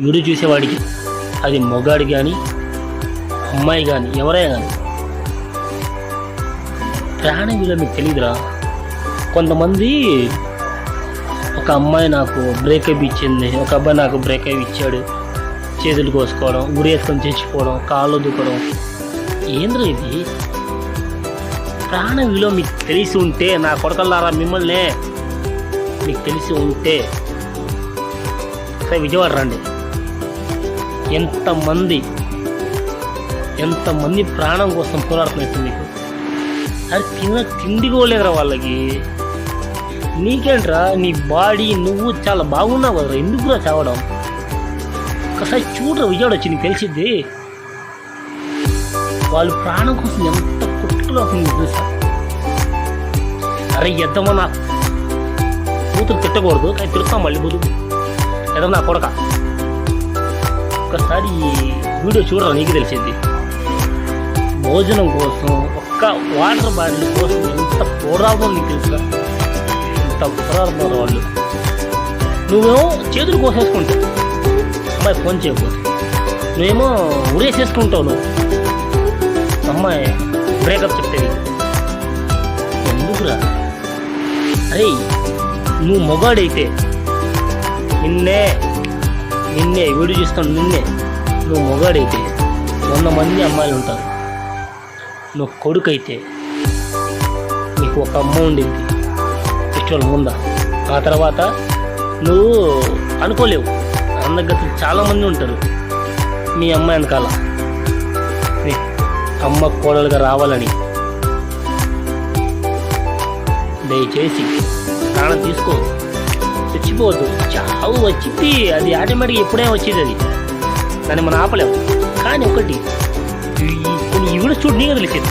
Video చూసేవాడికి అది మొగాడు కానీ అమ్మాయి కానీ ఎవరైనా కానీ ప్రాణ విలువ మీకు తెలియదురా. కొంతమంది ఒక అమ్మాయి నాకు బ్రేకప్ ఇచ్చింది, ఒక అబ్బాయి నాకు బ్రేకప్ ఇచ్చాడు, చేతులు కోసుకోవడం, ఉరేసుకొని చచ్చిపోవడం, కాళ్ళు దూకడం, ఏంద్ర ఇది? ప్రాణ విలువ మీకు తెలిసి ఉంటే, నా కొడకల్లారా మిమ్మల్నే మీకు తెలిసి ఉంటే సరే విజయవాడ రండి. ఎంతమంది ప్రాణం కోసం పోరాడుతున్నట్టు మీకు. అది తిండి కోలేదురా వాళ్ళకి. నీకేంట్రా, నీ బాడీ నువ్వు చాలా బాగున్నావు కదరా, ఎందుకురా చావడం? ఒకసారి చూడరా, విజయవాడ వచ్చి నీకు తెలిసిద్ది. వాళ్ళు ప్రాణం కోసం ఎంత కుట్టులో అవుతుంది తెలుసా? అరే ఎద్దమో నా కూతురు తిట్టకూడదు, కానీ తిరుగుతాం మళ్ళీ బుద్ధు ఎదమ నా కొడక. ఒక్కసారి ఈ వీడియో చూడరా, నీకు తెలిసింది. భోజనం కోసం, ఒక్క వాటర్ బాటిల్ కోసం ఎంత పోరాడడం నీకు తెలుసా? ఎంత పోరాడుతున్నారు వాళ్ళు. నువ్వేమో చేతులు కోసేసుకుంటావు, అమ్మాయి ఫోన్ చేయకపోతే. నువ్వేమో ఉరేసేసుకుంటావు, నువ్వు అమ్మాయి బ్రేకప్ చెప్తే. ఎందుకురా? అరే నువ్వు మొగాడైతే నిన్నే వీడియో చూస్తాను, నువ్వు మొగాడైతే 100 మంది అమ్మాయిలు ఉంటారు. నువ్వు కొడుకైతే నీకు ఒక అమ్మ ఉండింది ఫెస్టివల్ ముందా, ఆ తర్వాత నువ్వు అనుకోలేవు, అందగతి చాలామంది ఉంటారు మీ అమ్మ వెనకాల అమ్మ కోడలుగా రావాలని. దయచేసి ప్రాణం తీసుకోవద్దు, చచ్చిపోవద్దు. చావు వచ్చింది, అది ఆటోమేటిక్గా ఎప్పుడైనా వచ్చేది, అది దాన్ని మనం ఆపలేము. కానీ ఒకటి, కొన్ని ఈవిడ చూడు, నీకు తెలిసేది